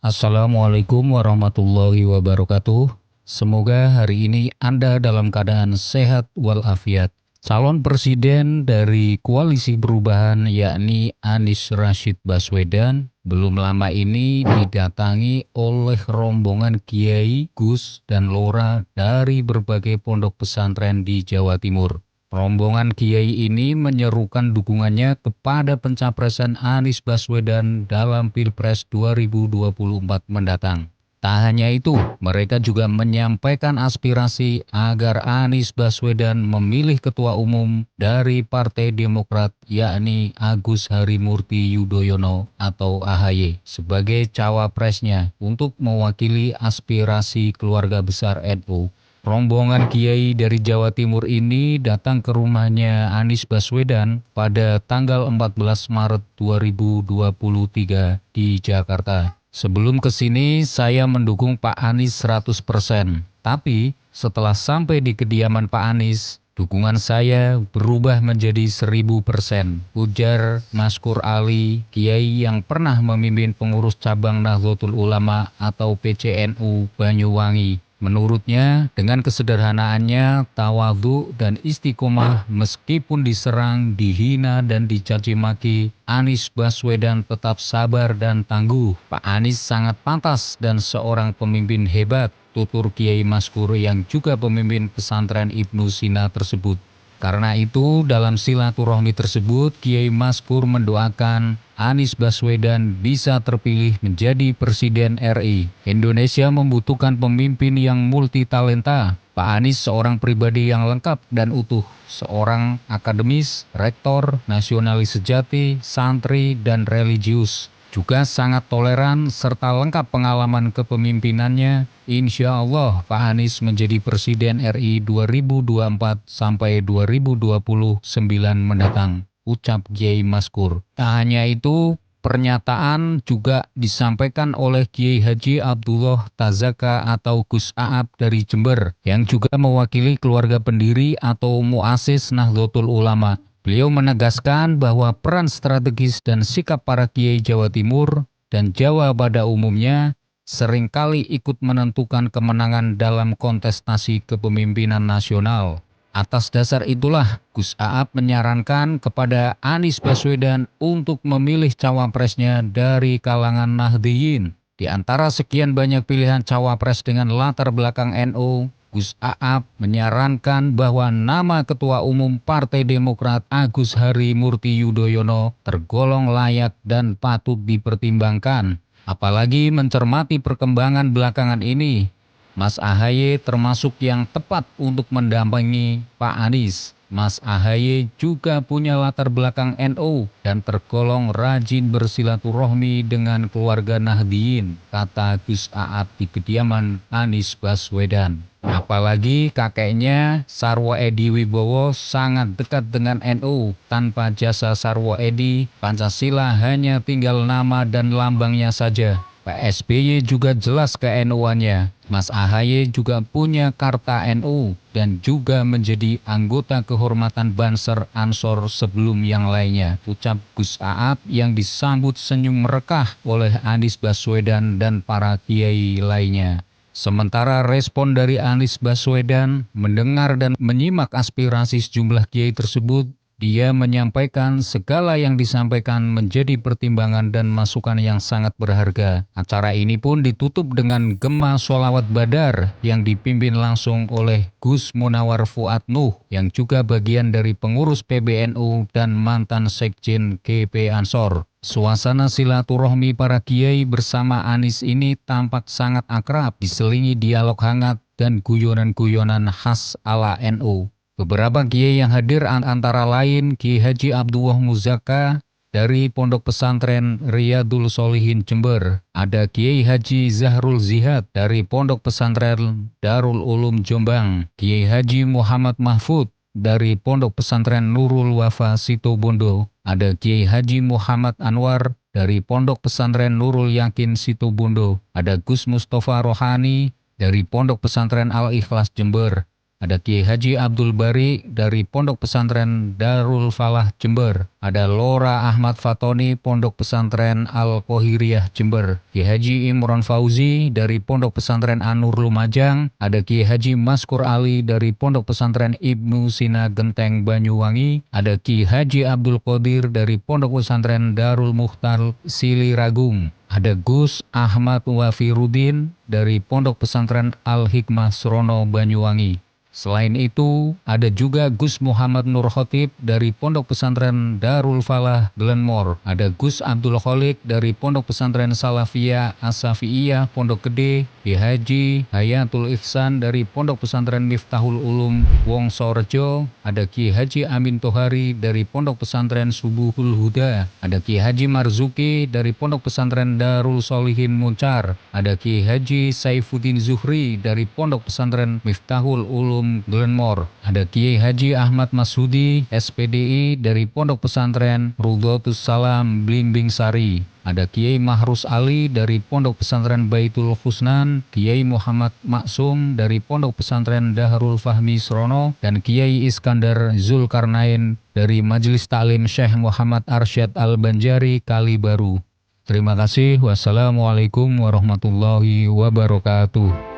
Assalamualaikum warahmatullahi wabarakatuh. Semoga hari ini Anda dalam keadaan sehat walafiat. Calon presiden dari Koalisi Perubahan yakni Anies Rashid Baswedan belum lama ini didatangi oleh rombongan Kiai, Gus, dan Lora dari berbagai pondok pesantren di Jawa Timur. Rombongan Kiai ini menyerukan dukungannya kepada pencapresan Anies Baswedan dalam Pilpres 2024 mendatang. Tak hanya itu, mereka juga menyampaikan aspirasi agar Anies Baswedan memilih ketua umum dari Partai Demokrat yakni Agus Harimurti Yudhoyono atau AHY sebagai cawapresnya untuk mewakili aspirasi keluarga besar NU. Rombongan kiai dari Jawa Timur ini datang ke rumahnya Anies Baswedan pada tanggal 14 Maret 2023 di Jakarta. Sebelum ke sini saya mendukung Pak Anies 100%. Tapi setelah sampai di kediaman Pak Anies, dukungan saya berubah menjadi 1000%, ujar Maskur Ali, kiai yang pernah memimpin pengurus cabang Nahdlatul Ulama atau PCNU Banyuwangi. Menurutnya, dengan kesederhanaannya, tawadhu dan istiqomah meskipun diserang, dihina, dan dicaci maki, Anies Baswedan tetap sabar dan tangguh. Pak Anies sangat pantas dan seorang pemimpin hebat, tutur Kiai Maskur yang juga pemimpin pesantren Ibnu Sina tersebut. Karena itu, dalam silaturahmi tersebut, Kiai Maskur mendoakan Anies Baswedan bisa terpilih menjadi Presiden RI. Indonesia membutuhkan pemimpin yang multitalenta. Pak Anies seorang pribadi yang lengkap dan utuh, seorang akademis, rektor, nasionalis sejati, santri, dan religius. Juga sangat toleran serta lengkap pengalaman kepemimpinannya. Insya Allah Pak Anies menjadi Presiden RI 2024 sampai 2029 mendatang, ucap Kiai Maskur. Tak hanya itu, pernyataan juga disampaikan oleh Kiai Haji Abdullah Tazaka atau Gus Aab dari Jember yang juga mewakili keluarga pendiri atau muasis Nahdlatul Ulama. Beliau menegaskan bahwa peran strategis dan sikap para kiai Jawa Timur dan Jawa pada umumnya seringkali ikut menentukan kemenangan dalam kontestasi kepemimpinan nasional. Atas dasar itulah, Gus Aab menyarankan kepada Anies Baswedan untuk memilih cawapresnya dari kalangan Nahdliyin. Di antara sekian banyak pilihan cawapres dengan latar belakang NU, Gus Aab menyarankan bahwa nama Ketua Umum Partai Demokrat Agus Harimurti Yudhoyono tergolong layak dan patut dipertimbangkan. Apalagi mencermati perkembangan belakangan ini, Mas AHY termasuk yang tepat untuk mendampingi Pak Anies. Mas AHY juga punya latar belakang NU dan tergolong rajin bersilaturahmi dengan keluarga Nahdliyin, kata Gus Aab di kediaman Anies Baswedan. Apalagi kakeknya Sarwo Edi Wibowo sangat dekat dengan NU. Tanpa jasa Sarwo Edi, Pancasila hanya tinggal nama dan lambangnya saja. Pak SBY juga jelas ke NU-annya. Mas AHY juga punya karta NU dan juga menjadi anggota kehormatan Banser Ansor sebelum yang lainnya, ucap Gus Aab yang disambut senyum merekah oleh Anies Baswedan dan para kiai lainnya. Sementara respon dari Anies Baswedan mendengar dan menyimak aspirasi sejumlah kiai tersebut, dia menyampaikan segala yang disampaikan menjadi pertimbangan dan masukan yang sangat berharga. Acara ini pun ditutup dengan gema sholawat badar yang dipimpin langsung oleh Gus Munawar Fuad Nuh yang juga bagian dari pengurus PBNU dan mantan Sekjen GP Ansor. Suasana silaturahmi para kiai bersama Anies ini tampak sangat akrab, diselingi dialog hangat dan guyonan-guyonan khas ala NU. Beberapa kiai yang hadir antara lain Kiai Haji Abdullah Muzaka dari Pondok Pesantren Riyadul Solihin Jember. Ada Kiai Haji Zahrul Zihad dari Pondok Pesantren Darul Ulum Jombang. Kiai Haji Muhammad Mahfud dari Pondok Pesantren Nurul Wafa Situbondo. Ada Kiai Haji Muhammad Anwar dari Pondok Pesantren Nurul Yakin Situbondo. Ada Gus Mustafa Rohani dari Pondok Pesantren Al-Ikhlas Jember. Ada Kiai Haji Abdul Bari dari Pondok Pesantren Darul Falah Jember. Ada Lora Ahmad Fatoni Pondok Pesantren Al-Qohiriyah Jember. Kiai Haji Imron Fauzi dari Pondok Pesantren An-Nur Lumajang. Ada Kiai Haji Maskur Ali dari Pondok Pesantren Ibnu Sina Genteng Banyuwangi. Ada Kiai Haji Abdul Qadir dari Pondok Pesantren Darul Mukhtar Siliragung. Ada Gus Ahmad Wafirudin dari Pondok Pesantren Al-Hikmah Srono Banyuwangi. Selain itu, ada juga Gus Muhammad Nur Khotib dari Pondok Pesantren Darul Falah Glenmore. Ada Gus Abdul Kholik dari Pondok Pesantren Salafiyah As-Safiyah Pondok Gede. Kiai Haji Hayatul Ihsan dari Pondok Pesantren Miftahul Ulum Wongsorejo. Ada Kiai Haji Amin Tohari dari Pondok Pesantren Subuhul Huda. Ada Kiai Haji Marzuki dari Pondok Pesantren Darul Solihin Muncar. Ada Kiai Haji Saifuddin Zuhri dari Pondok Pesantren Miftahul Ulum Glenmore. Ada Kiai Haji Ahmad Masudi SPDI dari Pondok Pesantren Rudhotus Salam Blimbing Sari. Ada Kiai Mahrus Ali dari Pondok Pesantren Baitul Husnan, Kiai Muhammad Maksum dari Pondok Pesantren Dahrul Fahmi Srono, dan Kiai Iskandar Zulkarnain dari Majelis Ta'lim Syekh Muhammad Arsyad Al-Banjari Kalibaru. Terima kasih. Wassalamualaikum warahmatullahi wabarakatuh.